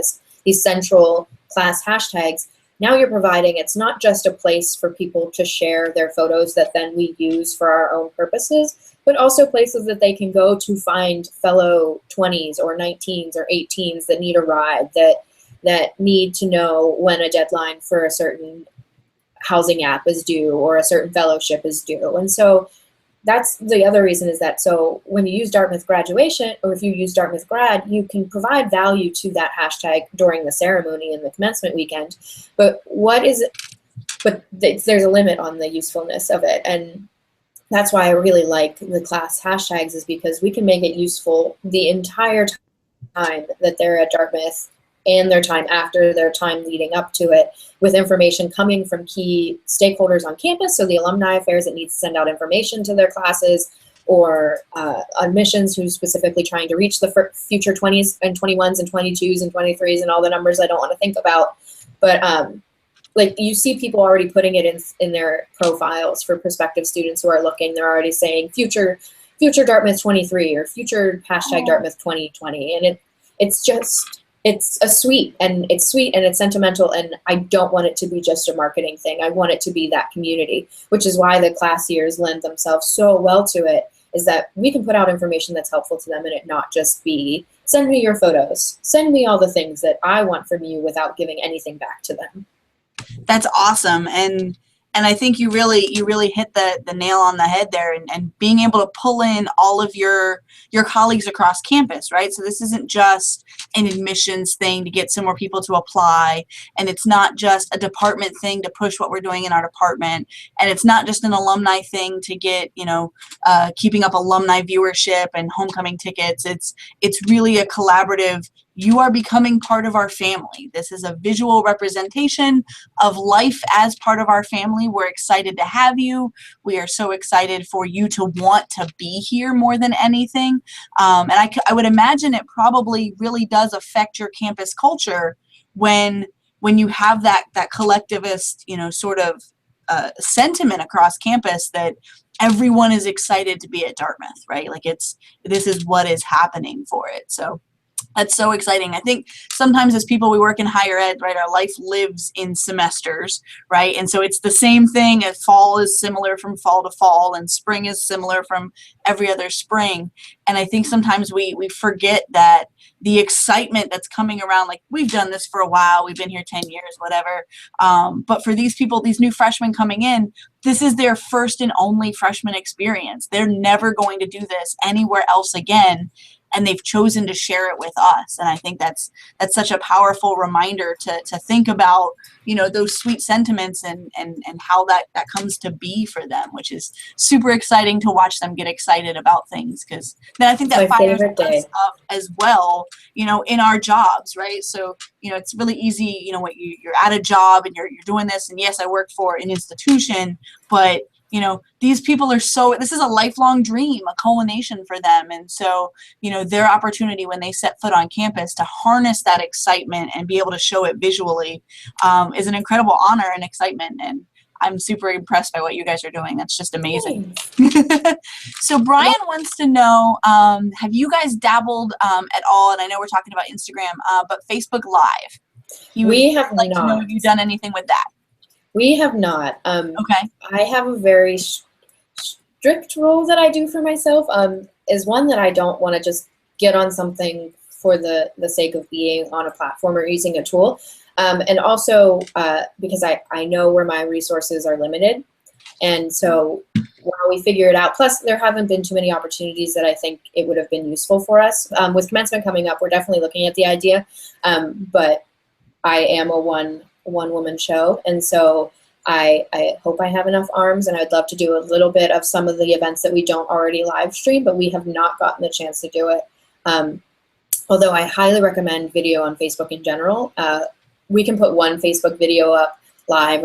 these central class hashtags. Now you're providing, it's not just a place for people to share their photos that then we use for our own purposes, but also places that they can go to find fellow 20s or 19s or 18s that need a ride, that need to know when a deadline for a certain housing app is due or a certain fellowship is due. And so that's the other reason, is that so when you use Dartmouth graduation, or if you use Dartmouth grad, you can provide value to that hashtag during the ceremony and the commencement weekend. But there's a limit on the usefulness of it. And that's why I really like the class hashtags, is because we can make it useful the entire time that they're at Dartmouth and their time after, their time leading up to it, with information coming from key stakeholders on campus. So the alumni affairs that needs to send out information to their classes, or admissions who's specifically trying to reach the future 20s and 21s and 22s and 23s and all the numbers I don't want to think about. But like you see people already putting it in their profiles for prospective students who are looking. They're already saying future Dartmouth 23 or future hashtag Dartmouth 2020. And it's sweet and it's sentimental, and I don't want it to be just a marketing thing. I want it to be that community, which is why the class years lend themselves so well to it, is that we can put out information that's helpful to them, and it not just be send me your photos, send me all the things that I want from you without giving anything back to them. That's awesome. And I think you really hit the nail on the head there, and being able to pull in all of your colleagues across campus, right? So this isn't just an admissions thing to get some more people to apply, and it's not just a department thing to push what we're doing in our department, and it's not just an alumni thing to get, keeping up alumni viewership and homecoming tickets. It's really a collaborative. You are becoming part of our family. This is a visual representation of life as part of our family. We're excited to have you. We are so excited for you to want to be here more than anything. And I would imagine it probably really does affect your campus culture when you have that collectivist, sort of sentiment across campus that everyone is excited to be at Dartmouth, right? Like this is what is happening for it. So that's so exciting. I think sometimes as people, we work in higher ed, right? Our life lives in semesters, right? And so it's the same thing as fall is similar from fall to fall, and spring is similar from every other spring. And I think sometimes we forget that the excitement that's coming around, like we've done this for a while, we've been here 10 years, whatever. But for these people, these new freshmen coming in, this is their first and only freshman experience. They're never going to do this anywhere else again. And they've chosen to share it with us. And I think that's such a powerful reminder to think about, those sweet sentiments and how that comes to be for them, which is super exciting to watch them get excited about things. Because then I think that fires us up as well, in our jobs, right? So, it's really easy, you're at a job and you're doing this. And yes, I work for an institution, but these people this is a lifelong dream, a culmination for them. And so, their opportunity when they set foot on campus to harness that excitement and be able to show it visually is an incredible honor and excitement. And I'm super impressed by what you guys are doing. That's just amazing. So Brian wants to know, have you guys dabbled at all? And I know we're talking about Instagram, but Facebook Live. We have like to know, have you done anything with that? We have not. Okay. I have a very strict rule that I do for myself, is one that I don't want to just get on something for the sake of being on a platform or using a tool. And also because I know where my resources are limited. And so while we figure it out, plus there haven't been too many opportunities that I think it would have been useful for us. With commencement coming up, we're definitely looking at the idea. But I am a one woman show, and so I hope I have enough arms, and I'd love to do a little bit of some of the events that we don't already live stream, but we have not gotten the chance to do it. Although I highly recommend video on Facebook in general. We can put one Facebook video up live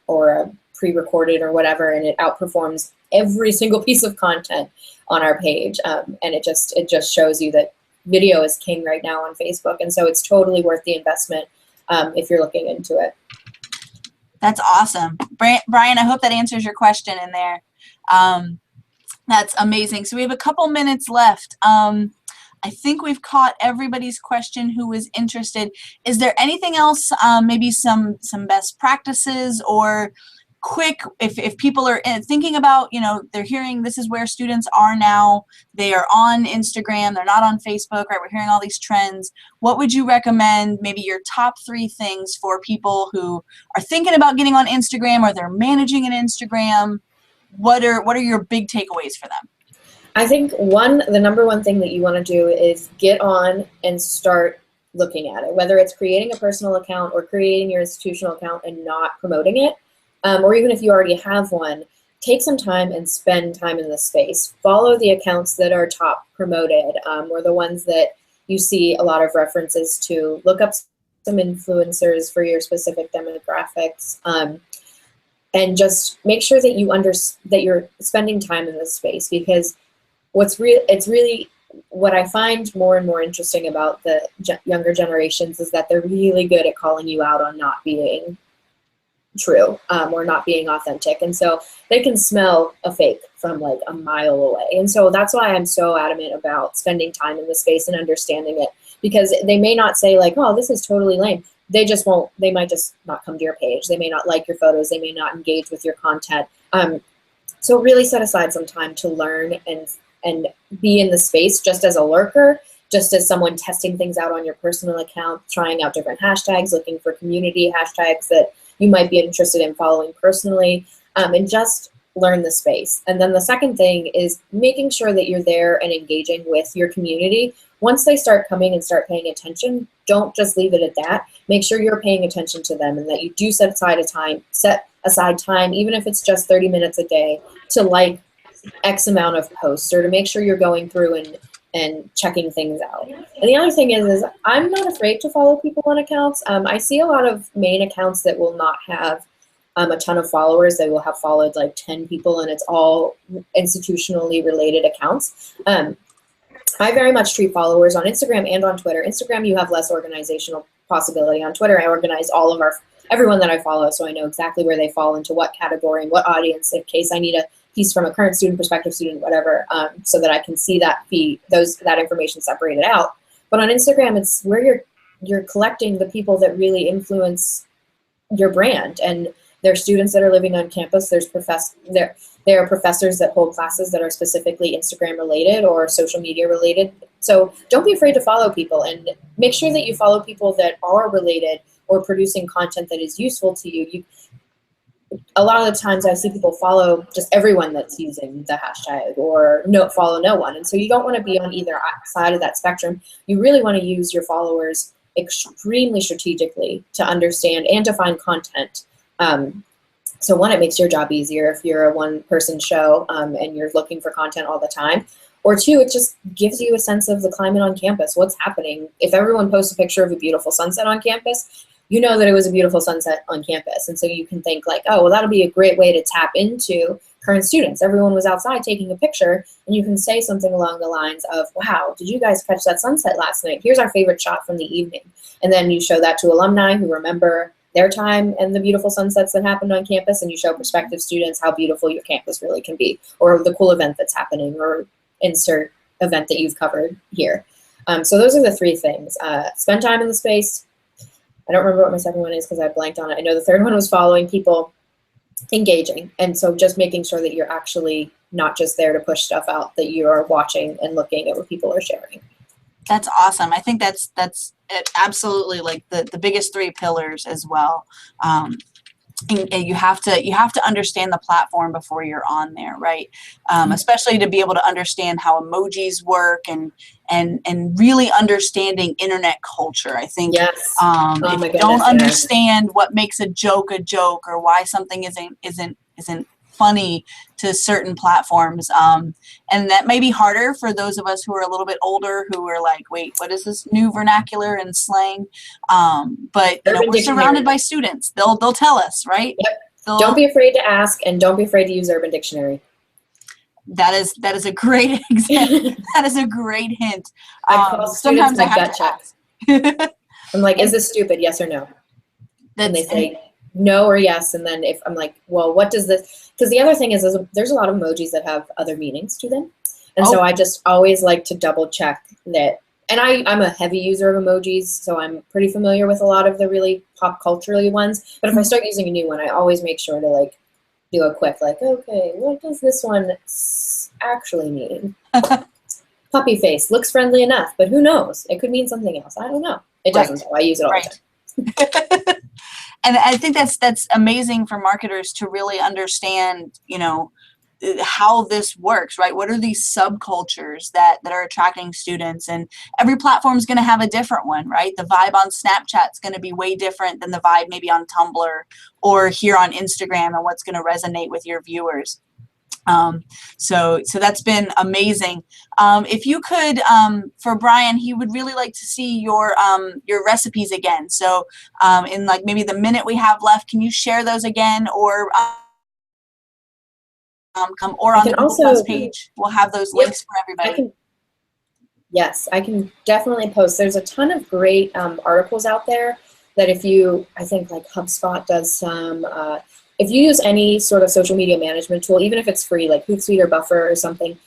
or pre-recorded or whatever, and it outperforms every single piece of content on our page. And it just shows you that video is king right now on Facebook, and so it's totally worth the investment if you're looking into it. That's awesome. Brian, I hope that answers your question in there. That's amazing. So we have a couple minutes left. I think we've caught everybody's question who was interested. Is there anything else, maybe some best practices or quick, if people are thinking about, they're hearing this is where students are now, they are on Instagram, they're not on Facebook, right? We're hearing all these trends. What would you recommend, maybe your top 3 things for people who are thinking about getting on Instagram or they're managing an Instagram? What are your big takeaways for them? I think the number one thing that you want to do is get on and start looking at it, whether it's creating a personal account or creating your institutional account and not promoting it. Or even if you already have one, take some time and spend time in the space. Follow the accounts that are top promoted, or the ones that you see a lot of references to. Look up some influencers for your specific demographics, and just make sure that that you're spending time in this space, because it's really what I find more and more interesting about the younger generations is that they're really good at calling you out on not being true, or not being authentic, and so they can smell a fake from like a mile away. And so that's why I'm so adamant about spending time in the space and understanding it, because they may not say like, oh, this is totally lame. They might just not come to your page. They may not like your photos. They may not engage with your content. So really set aside some time to learn and be in the space just as a lurker, just as someone testing things out on your personal account, trying out different hashtags, looking for community hashtags that you might be interested in following personally, and just learn the space. And then the second thing is making sure that you're there and engaging with your community. Once they start coming and start paying attention, don't just leave it at that. Make sure you're paying attention to them, and that you do set aside time, even if it's just 30 minutes a day, to like X amount of posts, or to make sure you're going through and checking things out. And the other thing is I'm not afraid to follow people on accounts. I see a lot of main accounts that will not have a ton of followers. They will have followed like 10 people, and it's all institutionally related accounts. I very much treat followers on Instagram and on Twitter. Instagram, you have less organizational possibility. On Twitter, I organize everyone that I follow, so I know exactly where they fall into what category and what audience, in case I need a piece from a current student, prospective student, whatever, so that I can see that that information separated out. But on Instagram, it's where you're collecting the people that really influence your brand, and there's students that are living on campus. There are professors that hold classes that are specifically Instagram related or social media related. So don't be afraid to follow people, and make sure that you follow people that are related or producing content that is useful to you. A lot of the times I see people follow just everyone that's using the hashtag, or follow no one. And so you don't want to be on either side of that spectrum. You really want to use your followers extremely strategically to understand and to find content. So one, it makes your job easier if you're a one-person show and you're looking for content all the time. Or two, it just gives you a sense of the climate on campus, what's happening. If everyone posts a picture of a beautiful sunset on campus, you know that it was a beautiful sunset on campus. And so you can think like, oh, well, that'll be a great way to tap into current students. Everyone was outside taking a picture, and you can say something along the lines of, wow, did you guys catch that sunset last night? Here's our favorite shot from the evening. And then you show that to alumni who remember their time and the beautiful sunsets that happened on campus, and you show prospective students how beautiful your campus really can be, or the cool event that's happening, or insert event that you've covered here. So those are the 3 things. Spend time in the space. I don't remember what my second one is because I blanked on it. I know the third one was following people, engaging. And so just making sure that you're actually not just there to push stuff out, that you are watching and looking at what people are sharing. That's awesome. I think that's absolutely like the biggest 3 pillars as well. and you have to understand the platform before you're on there, right? Especially to be able to understand how emojis work and really understanding internet culture. I think Yes. if you don't understand what makes a joke or why something isn't funny to certain platforms, and that may be harder for those of us who are a little bit older, who are like, wait, what is this new vernacular and slang? But we're surrounded by students. They'll tell us, right? Yep. Don't be afraid to ask, and don't be afraid to use Urban Dictionary. That is a great example. That is a great hint. I call students my gut check. I'm like, is this stupid? Yes or no? And they say no or yes, and then if I'm like, well, what does this? Because the other thing is there's a lot of emojis that have other meanings to them, and so I just always like to double check that. And I'm a heavy user of emojis, so I'm pretty familiar with a lot of the really pop culturally ones. But if I start using a new one, I always make sure to like do a quick like, okay, what does this one actually mean? Puppy face looks friendly enough, but who knows? It could mean something else. I don't know. It doesn't. So I use it all the time. And I think that's amazing for marketers to really understand, how this works, right? What are these subcultures that are attracting students? And every platform is going to have a different one, right? The vibe on Snapchat is going to be way different than the vibe maybe on Tumblr or here on Instagram, and what's going to resonate with your viewers. So that's been amazing. If you could, for Brian, he would really like to see your recipes again. So in like maybe the minute we have left, can you share those again, or or on the Google Plus page? We'll have those links for everybody. Yes, I can definitely post. There's a ton of great articles out there that I think like HubSpot does some. If you use any sort of social media management tool, even if it's free, like Hootsuite or Buffer or something,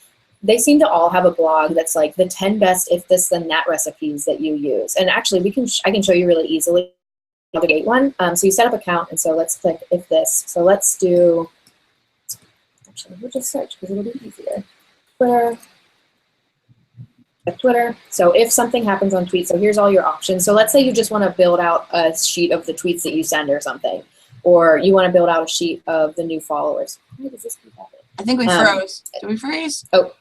they seem to all have a blog that's like the 10 best if this then that recipes that you use. And actually, I can show you really easily the date one. So you set up an account, and so let's click if this. So let's do. Actually, we'll just search because it'll be easier. Twitter. So if something happens on tweets, so here's all your options. So let's say you just want to build out a sheet of the tweets that you send or something. Or you want to build out a sheet of the new followers. Why does this keep happening? I think we froze. Did we freeze? Oh,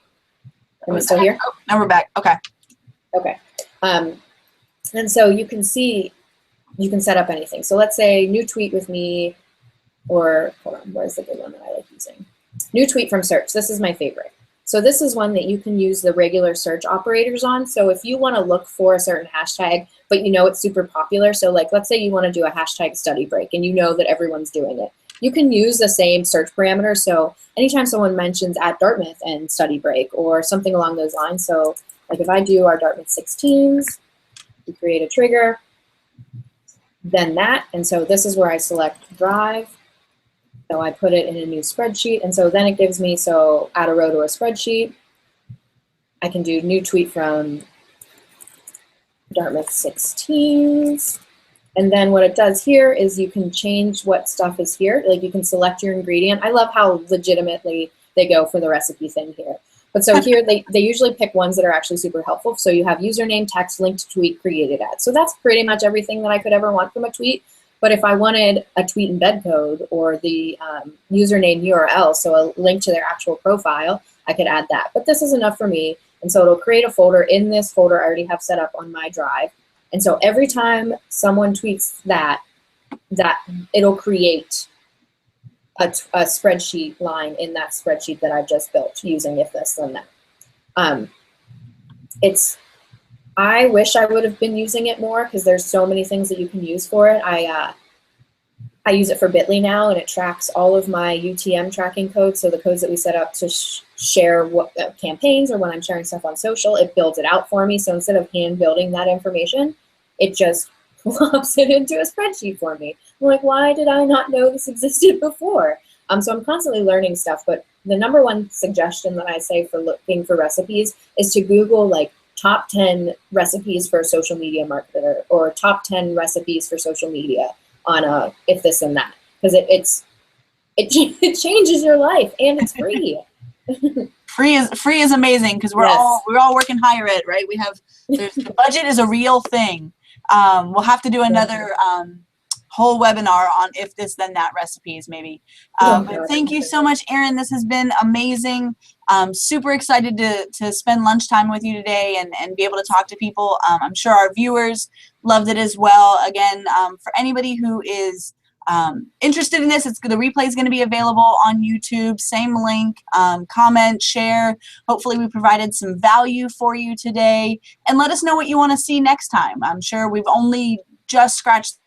am I still here? Oh, now we're back. Okay. Okay. And so you can see, you can set up anything. So let's say new tweet with me, or hold on, where's the good one that I like using? New tweet from search. This is my favorite. So this is one that you can use the regular search operators on. So if you want to look for a certain hashtag, but it's super popular. So like, let's say you want to do a hashtag study break and you know that everyone's doing it. You can use the same search parameters. So anytime someone mentions at Dartmouth and study break or something along those lines. So like if I do our Dartmouth 16s, we create a trigger, then that. And so this is where I select Drive. So I put it in a new spreadsheet, and so then it gives me, so add a row to a spreadsheet. I can do new tweet from Dartmouth 16s. And then what it does here is you can change what stuff is here. Like you can select your ingredient. I love how legitimately they go for the recipe thing here. But so here they usually pick ones that are actually super helpful. So you have username, text, link to tweet, created at. So that's pretty much everything that I could ever want from a tweet. But if I wanted a tweet embed code or the username URL, so a link to their actual profile, I could add that. But this is enough for me. And so it'll create a folder. In this folder, I already have set up on my drive. And so every time someone tweets that it'll create a spreadsheet line in that spreadsheet that I've just built using if this, then that. I wish I would have been using it more because there's so many things that you can use for it. I use it for Bitly now, and it tracks all of my UTM tracking codes. So the codes that we set up to share campaigns or when I'm sharing stuff on social, it builds it out for me. So instead of hand building that information, it just plops it into a spreadsheet for me. I'm like, why did I not know this existed before? So I'm constantly learning stuff. But the number one suggestion that I say for looking for recipes is to Google like top 10 recipes for a social media marketer or top 10 recipes for social media on a if this and that, because it changes your life and it's free. Free is amazing because we're all working higher ed, right? The budget is a real thing. We'll have to do another whole webinar on if this then that recipes maybe. But thank you so much, Erin. This has been amazing. Super excited to spend lunchtime with you today and be able to talk to people. I'm sure our viewers loved it as well. Again, for anybody who is interested in this, the replay is going to be available on YouTube. Same link. Comment, share. Hopefully we provided some value for you today. And let us know what you want to see next time. I'm sure we've only just scratched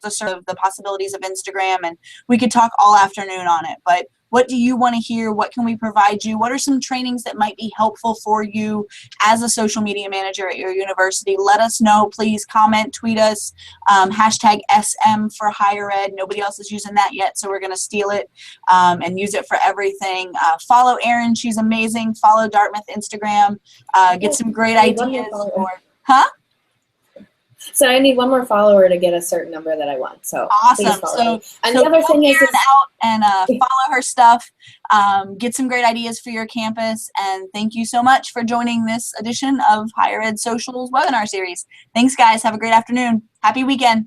the surface of the possibilities of Instagram, and we could talk all afternoon on it. But what do you want to hear? What can we provide you? What are some trainings that might be helpful for you as a social media manager at your university? Let us know. Please comment, tweet us, hashtag SM for higher ed. Nobody else is using that yet, so we're going to steal it and use it for everything. Follow Erin. She's amazing. Follow Dartmouth Instagram. Get some great ideas. Huh? So I need one more follower to get a certain number that I want. So awesome. So and the other thing is out and follow her stuff. Get some great ideas for your campus. And thank you so much for joining this edition of Higher Ed Socials webinar series. Thanks, guys. Have a great afternoon. Happy weekend.